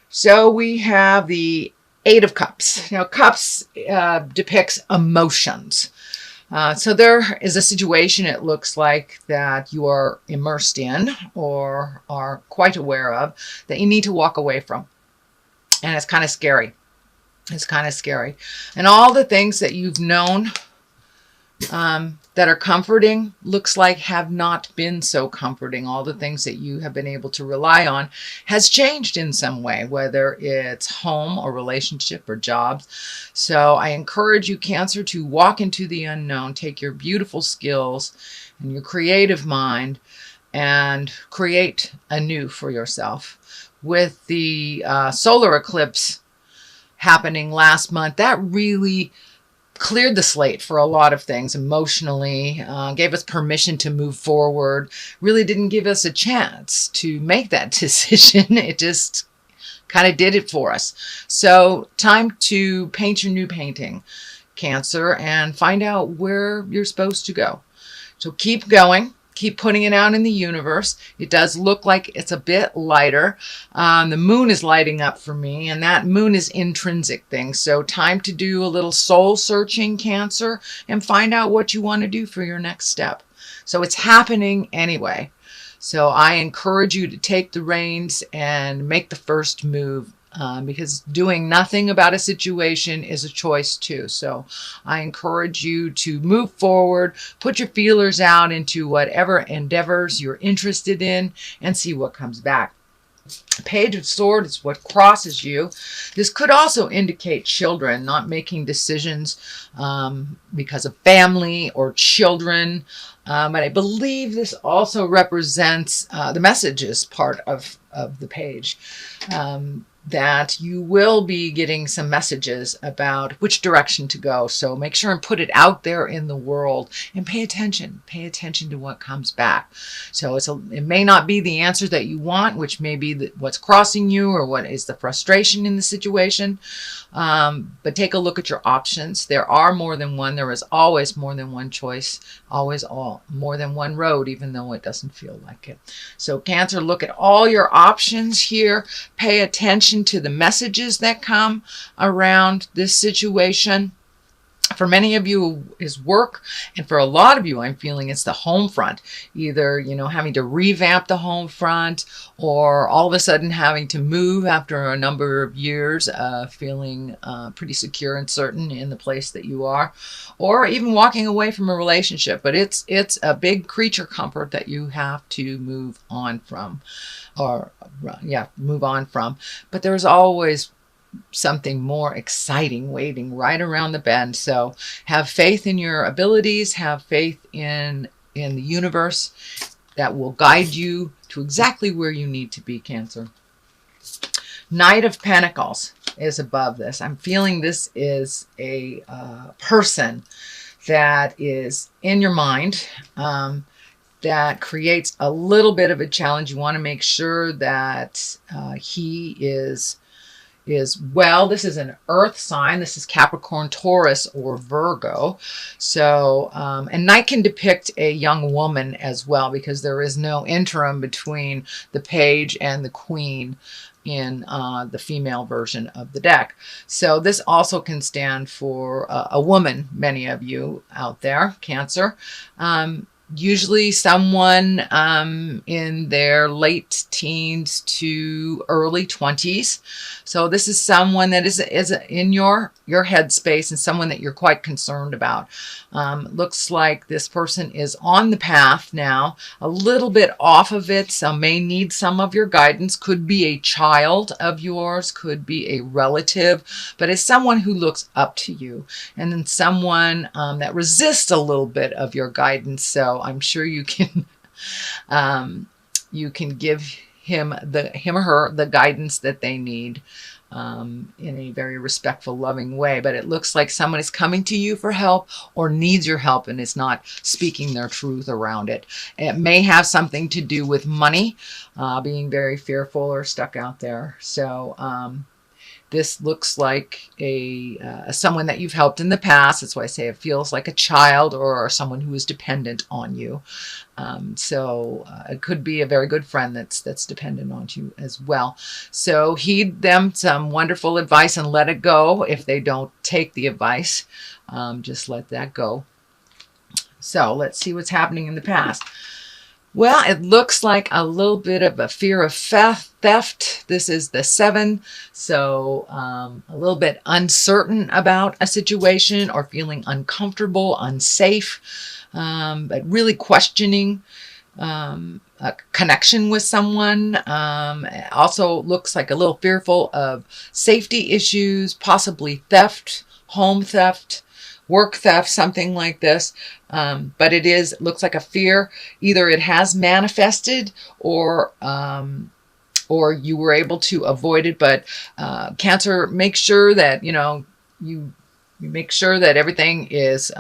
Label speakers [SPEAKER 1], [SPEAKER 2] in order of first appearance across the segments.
[SPEAKER 1] So we have the Eight of Cups. Now, Cups depicts emotions. So there is a situation, it looks like, that you are immersed in or are quite aware of that you need to walk away from. And it's kind of scary. It's kind of scary. And all the things that you've known that are comforting, looks like have not been so comforting. All the things that you have been able to rely on has changed in some way, whether it's home or relationship or jobs. So I encourage you, Cancer, to walk into the unknown, take your beautiful skills and your creative mind and create anew for yourself. With the solar eclipse happening last month, that really cleared the slate for a lot of things emotionally, gave us permission to move forward, really didn't give us a chance to make that decision. It just kind of did it for us. So time to paint your new painting, Cancer, and find out where you're supposed to go. So keep going. Keep putting it out in the universe. It does look like it's a bit lighter. The moon is lighting up for me, and that moon is intrinsic things. So time to do a little soul searching, Cancer, and find out what you want to do for your next step. So it's happening anyway. So I encourage you to take the reins and make the first move. Because doing nothing about a situation is a choice too. So I encourage you to move forward, put your feelers out into whatever endeavors you're interested in, and see what comes back. Page of Swords is what crosses you. This could also indicate children not making decisions because of family or children. But I believe this also represents the messages part of the page. That you will be getting some messages about which direction to go. So make sure and put it out there in the world and pay attention. Pay attention to what comes back. So it may not be the answer that you want, which may be what's crossing you or what is the frustration in the situation. But take a look at your options. There are more than one. There is always more than one choice. Always more than one road, even though it doesn't feel like it. So Cancer, look at all your options here. Pay attention to the messages that come around this situation. For many of you is work, and for a lot of you I'm feeling it's the home front. Either, having to revamp the home front, or all of a sudden having to move after a number of years, feeling pretty secure and certain in the place that you are, or even walking away from a relationship. But it's a big creature comfort that you have to move on from. But there's always something more exciting waiting right around the bend. So have faith in your abilities, have faith in the universe that will guide you to exactly where you need to be, Cancer. Knight of Pentacles is above this. I'm feeling this is a person that is in your mind, that creates a little bit of a challenge. You want to make sure that he is well. This is an earth sign. This is Capricorn, Taurus, or Virgo. So, and Knight can depict a young woman as well, because there is no interim between the page and the queen in the female version of the deck. So this also can stand for a woman, many of you out there, Cancer. Usually someone in their late teens to early 20s. So this is someone that is in your headspace and someone that you're quite concerned about. Looks like this person is on the path now, a little bit off of it. Some may need some of your guidance. Could be a child of yours, could be a relative, but it's someone who looks up to you, and then someone that resists a little bit of your guidance. So I'm sure you can give him or her the guidance that they need in a very respectful, loving way. But it looks like someone is coming to you for help or needs your help and is not speaking their truth around it. It may have something to do with money, being very fearful or stuck out there. So This looks like someone that you've helped in the past. That's why I say it feels like a child or someone who is dependent on you. So it could be a very good friend that's dependent on you as well. So heed them some wonderful advice and let it go. If they don't take the advice, just let that go. So let's see what's happening in the past. Well, it looks like a little bit of a fear of theft. This is the 7. So a little bit uncertain about a situation or feeling uncomfortable, unsafe, but really questioning a connection with someone. Also looks like a little fearful of safety issues, possibly theft, home theft, work theft, something like this. But it looks like a fear. Either it has manifested or you were able to avoid it. But Cancer, make sure that, you make sure that everything is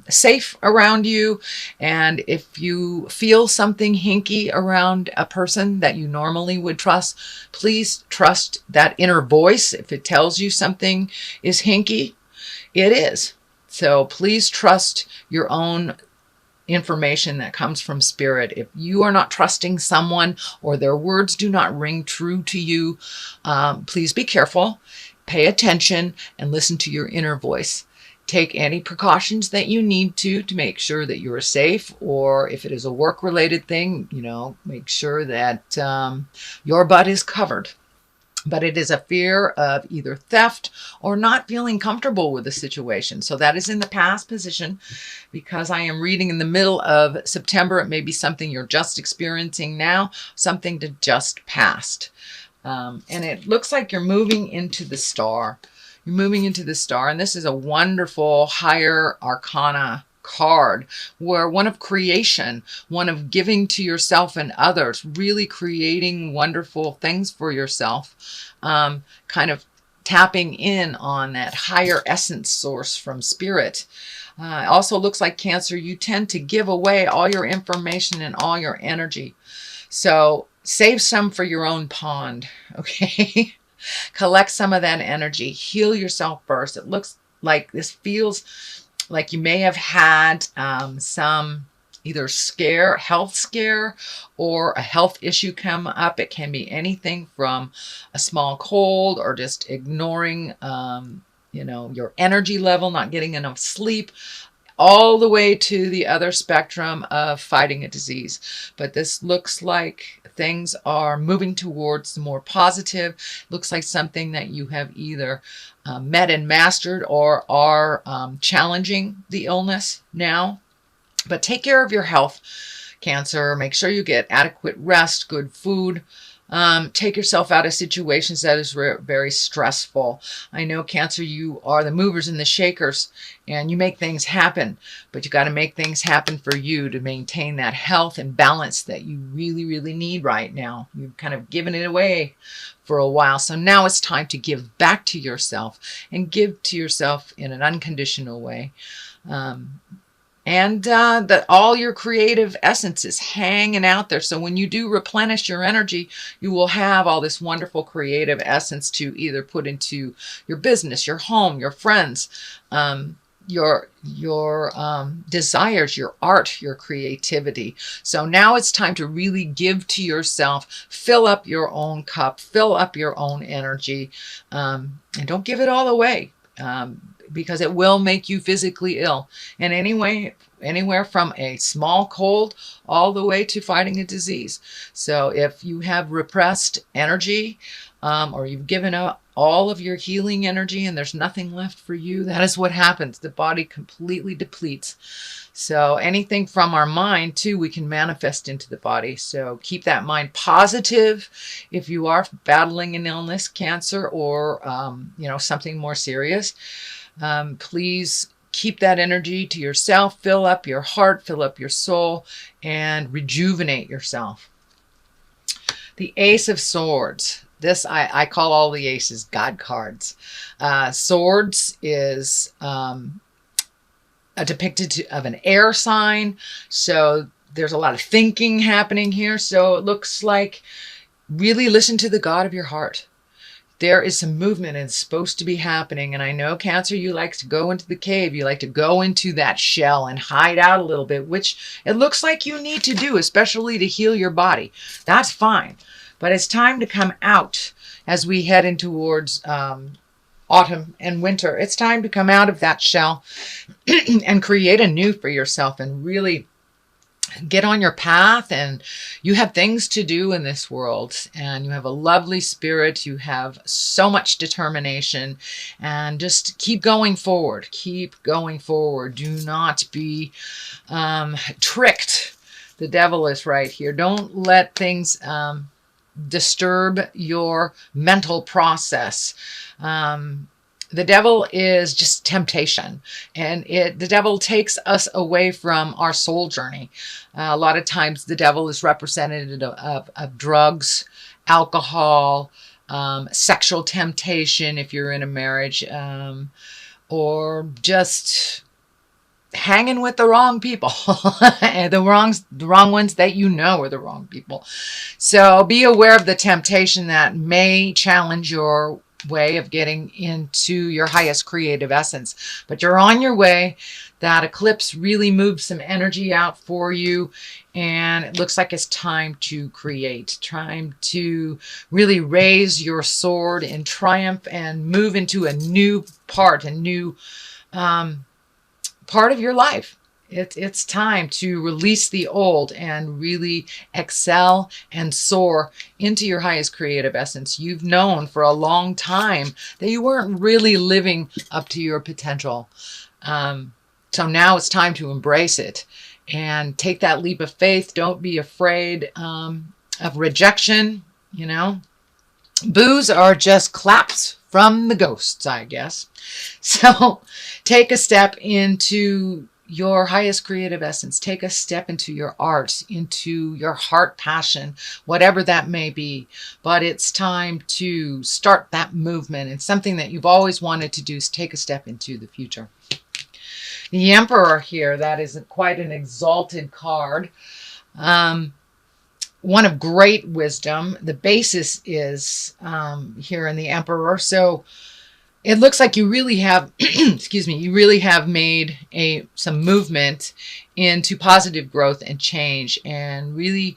[SPEAKER 1] safe around you. And if you feel something hinky around a person that you normally would trust, please trust that inner voice. If it tells you something is hinky, it is. So please trust your own information that comes from spirit. If you are not trusting someone or their words do not ring true to you, please be careful, pay attention, and listen to your inner voice. Take any precautions that you need to make sure that you are safe, or if it is a work-related thing, make sure that your butt is covered. But it is a fear of either theft or not feeling comfortable with the situation. So that is in the past position. Because I am reading in the middle of September, it may be something you're just experiencing now, something to just past. And it looks like you're moving into the star. You're moving into the star, and this is a wonderful higher arcana card, where one of creation, one of giving to yourself and others, really creating wonderful things for yourself, kind of tapping in on that higher essence source from spirit. It also looks like, Cancer, you tend to give away all your information and all your energy. So save some for your own pond, okay? Collect some of that energy. Heal yourself first. It looks like this feels like you may have had some either health scare, or a health issue come up. It can be anything from a small cold or just ignoring, your energy level, not getting enough sleep, all the way to the other spectrum of fighting a disease. But this looks like things are moving towards the more positive. Looks like something that you have either met and mastered or are challenging the illness now. But take care of your health, Cancer. Make sure you get adequate rest, good food. Take yourself out of situations that is very stressful. I know, Cancer, you are the movers and the shakers, and you make things happen, but you got to make things happen for you to maintain that health and balance that you really, really need right now. You've kind of given it away for a while. So now it's time to give back to yourself, and give to yourself in an unconditional way. And that all your creative essence is hanging out there. So when you do replenish your energy, you will have all this wonderful creative essence to either put into your business, your home, your friends, your desires, your art, your creativity. So now it's time to really give to yourself, fill up your own cup, fill up your own energy, and don't give it all away. Because it will make you physically ill. And anywhere from a small cold all the way to fighting a disease. So if you have repressed energy, or you've given up all of your healing energy and there's nothing left for you, that is what happens. The body completely depletes. So anything from our mind too, we can manifest into the body. So keep that mind positive if you are battling an illness, cancer, or something more serious. Please keep that energy to yourself, fill up your heart, fill up your soul, and rejuvenate yourself. The Ace of Swords. This, I call all the aces God cards. Swords is depicted of an air sign. So there's a lot of thinking happening here. So it looks like really listen to the God of your heart. there is some movement and it's supposed to be happening. And I know, Cancer, you like to go into the cave. You like to go into that shell and hide out a little bit, which it looks like you need to do, especially to heal your body. That's fine. But it's time to come out as we head in towards autumn and winter. It's time to come out of that shell and create a new for yourself and really get on your path. And you have things to do in this world, and you have a lovely spirit. You have so much determination, and just keep going forward. Keep going forward. Do not be tricked. The devil is right here. Don't let things disturb your mental process. The devil is just temptation, and the devil takes us away from our soul journey. A lot of times the devil is represented of drugs, alcohol, sexual temptation if you're in a marriage, or just hanging with the wrong people, and the wrong ones that you know are the wrong people. So be aware of the temptation that may challenge your way of getting into your highest creative essence. But you're on your way. That eclipse really moved some energy out for you, and it looks like it's time to create, time to really raise your sword in triumph and move into a new part, part of your life. It's time to release the old and really excel and soar into your highest creative essence. You've known for a long time that you weren't really living up to your potential. So now it's time to embrace it and take that leap of faith. Don't be afraid of rejection. You know, boos are just claps from the ghosts, I guess. So take a step into your highest creative essence. Take a step into your art, into your heart passion, whatever that may be. But it's time to start that movement. And something that you've always wanted to do is take a step into the future. The Emperor here, that is quite an exalted card. One of great wisdom. The basis is here in the Emperor. So it looks like you really have, excuse me, you really have made some movement into positive growth and change, and really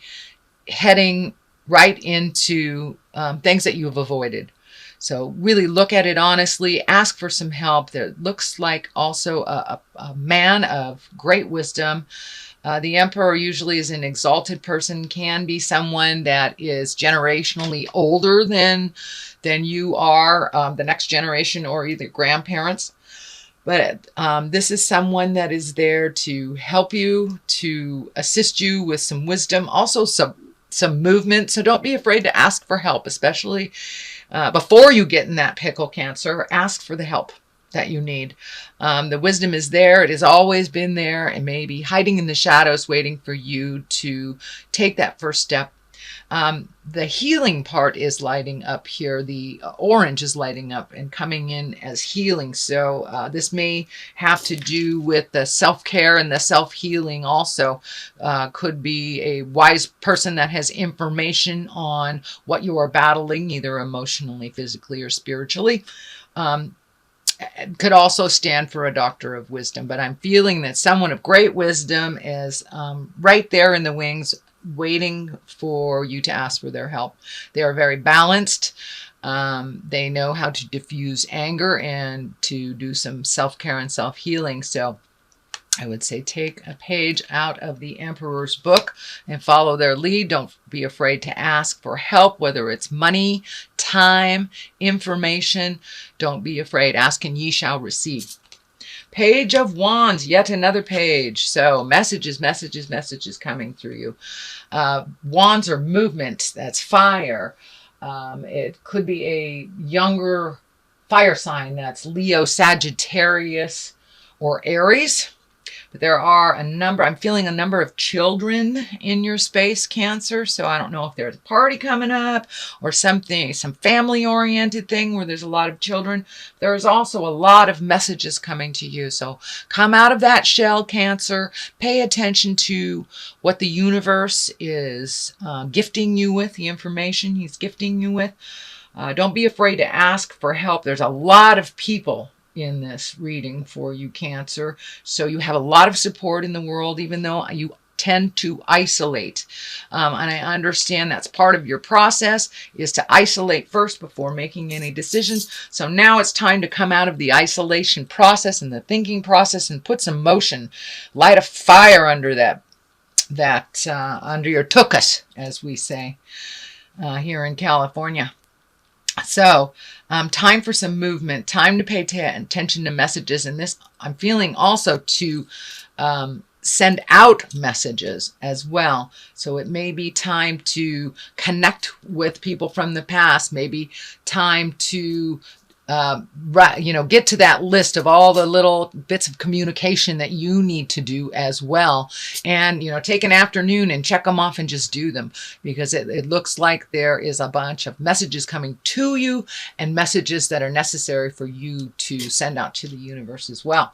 [SPEAKER 1] heading right into things that you have avoided. So really look at it honestly, ask for some help. There looks like also a man of great wisdom. The Emperor usually is an exalted person, can be someone that is generationally older than you are, the next generation, or either grandparents. But this is someone that is there to help you, to assist you with some wisdom, also some movement. So don't be afraid to ask for help, especially before you get in that pickle, Cancer. Ask for the help that you need. The wisdom is there. It has always been there, and maybe hiding in the shadows, waiting for you to take that first step. The healing part is lighting up here. The orange is lighting up and coming in as healing. So this may have to do with the self-care and the self-healing also. Could be a wise person that has information on what you are battling, either emotionally, physically, or spiritually. Could also stand for a doctor of wisdom. But I'm feeling that someone of great wisdom is right there in the wings, waiting for you to ask for their help. They are very balanced. They know how to diffuse anger and to do some self-care and self-healing. So I would say take a page out of the Emperor's book and follow their lead. Don't be afraid to ask for help, whether it's money, time, information. Don't be afraid. Ask and ye shall receive. Page of Wands, yet another page. So messages coming through you. Wands are movement. That's fire. It could be a younger fire sign. That's Leo, Sagittarius, or Aries. But there are I'm feeling a number of children in your space, Cancer. So I don't know if there's a party coming up or something, some family-oriented thing where there's a lot of children. There's also a lot of messages coming to you. So come out of that shell, Cancer. Pay attention to what the universe is gifting you with, the information he's gifting you with. Don't be afraid to ask for help. There's a lot of people in this reading for you, Cancer. So you have a lot of support in the world, even though you tend to isolate. And I understand that's part of your process, is to isolate first before making any decisions. So now it's time to come out of the isolation process and the thinking process and put some motion, light a fire under under your tuchus, as we say here in California. So time for some movement, time to pay attention to messages. And this, I'm feeling also to send out messages as well. So it may be time to connect with people from the past, maybe time to get to that list of all the little bits of communication that you need to do as well. And, take an afternoon and check them off and just do them, because it looks like there is a bunch of messages coming to you and messages that are necessary for you to send out to the universe as well.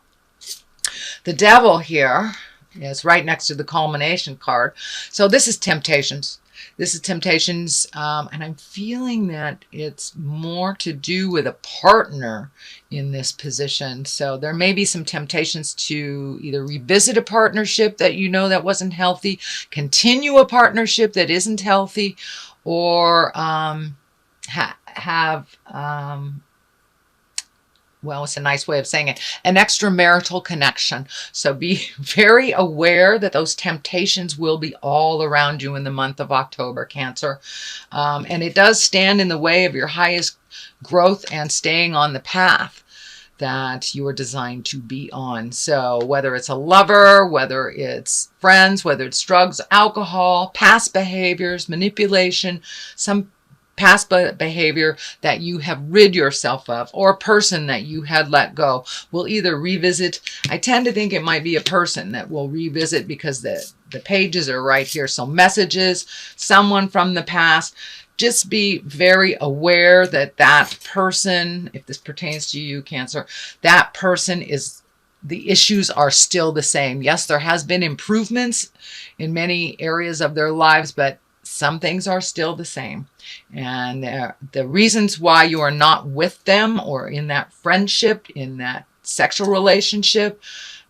[SPEAKER 1] The Devil here is right next to the culmination card. So this is temptations. This is temptations, and I'm feeling that it's more to do with a partner in this position. So there may be some temptations to either revisit a partnership that that wasn't healthy, continue a partnership that isn't healthy, or have well, it's a nice way of saying it, an extramarital connection. So be very aware that those temptations will be all around you in the month of October, Cancer. And it does stand in the way of your highest growth and staying on the path that you are designed to be on. So whether it's a lover, whether it's friends, whether it's drugs, alcohol, past behaviors, manipulation, some past behavior that you have rid yourself of, or a person that you had let go, will either revisit. I tend to think it might be a person that will revisit, because the pages are right here. So messages, someone from the past. Just be very aware that that person, if this pertains to you, Cancer, that person the issues are still the same. Yes, there has been improvements in many areas of their lives, but some things are still the same. And the reasons why you are not with them, or in that friendship, in that sexual relationship,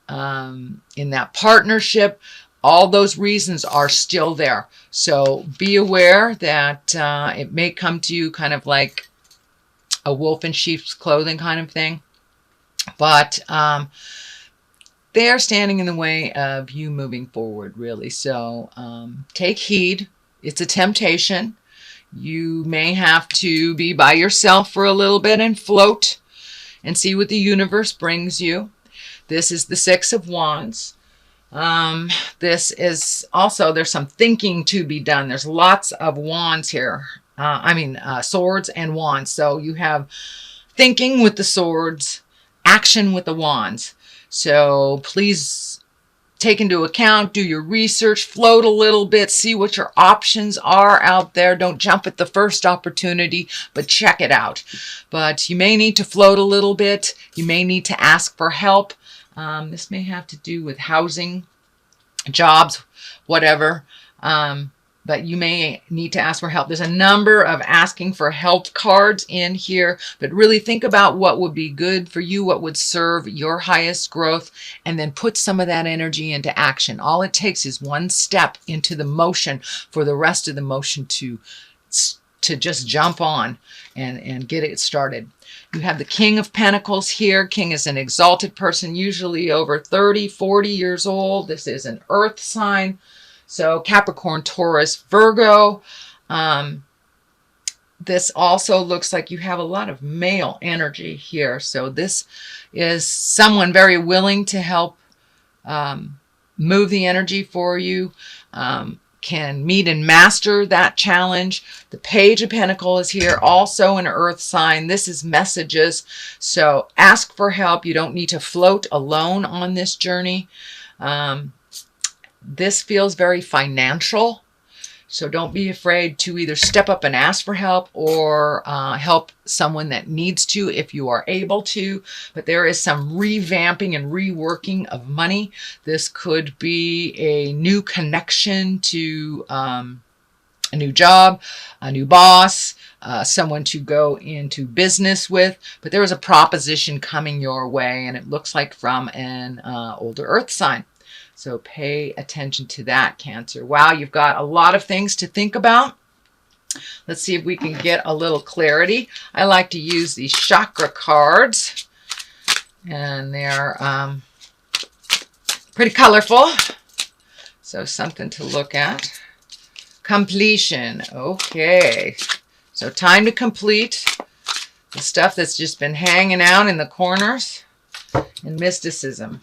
[SPEAKER 1] in that partnership, all those reasons are still there. So be aware that it may come to you kind of like a wolf in sheep's clothing kind of thing. But they are standing in the way of you moving forward, really. So take heed. It's a temptation. You may have to be by yourself for a little bit and float and see what the universe brings you. This is the Six of Wands. This is also, there's some thinking to be done. There's lots of wands here. Swords and wands. So you have thinking with the swords, action with the wands. So please take into account, do your research, float a little bit, see what your options are out there. Don't jump at the first opportunity, but check it out. But you may need to float a little bit. You may need to ask for help. This may have to do with housing, jobs, whatever. But you may need to ask for help. There's a number of asking for help cards in here, but really think about what would be good for you, what would serve your highest growth, and then put some of that energy into action. All it takes is one step into the motion for the rest of the motion to just jump on and get it started. You have the King of Pentacles here. King is an exalted person, usually over 30, 40 years old. This is an earth sign. So Capricorn, Taurus, Virgo. This also looks like you have a lot of male energy here. So this is someone very willing to help move the energy for you, can meet and master that challenge. The Page of Pentacles is here, also an earth sign. This is messages. So ask for help. You don't need to float alone on this journey. This feels very financial, so don't be afraid to either step up and ask for help, or help someone that needs to if you are able to. But there is some revamping and reworking of money. This could be a new connection to a new job, a new boss, someone to go into business with, but there is a proposition coming your way, and it looks like from an older earth sign. So pay attention to that, Cancer. Wow, you've got a lot of things to think about. Let's see if we can get a little clarity. I like to use these chakra cards, and they're pretty colorful. So something to look at. Completion. Okay. So time to complete the stuff that's just been hanging out in the corners, and mysticism.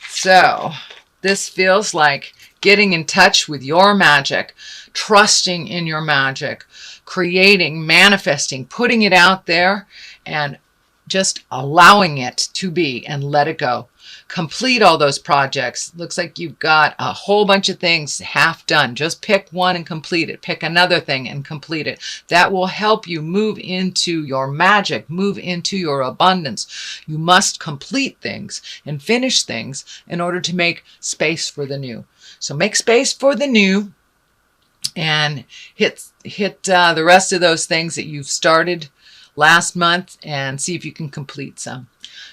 [SPEAKER 1] So this feels like getting in touch with your magic, trusting in your magic, creating, manifesting, putting it out there, and just allowing it to be and let it go. Complete all those projects. Looks like you've got a whole bunch of things half done. Just pick one and complete it. Pick another thing and complete it. That will help you move into your magic, move into your abundance. You must complete things and finish things in order to make space for the new. So make space for the new, and hit the rest of those things that you've started last month and see if you can complete some.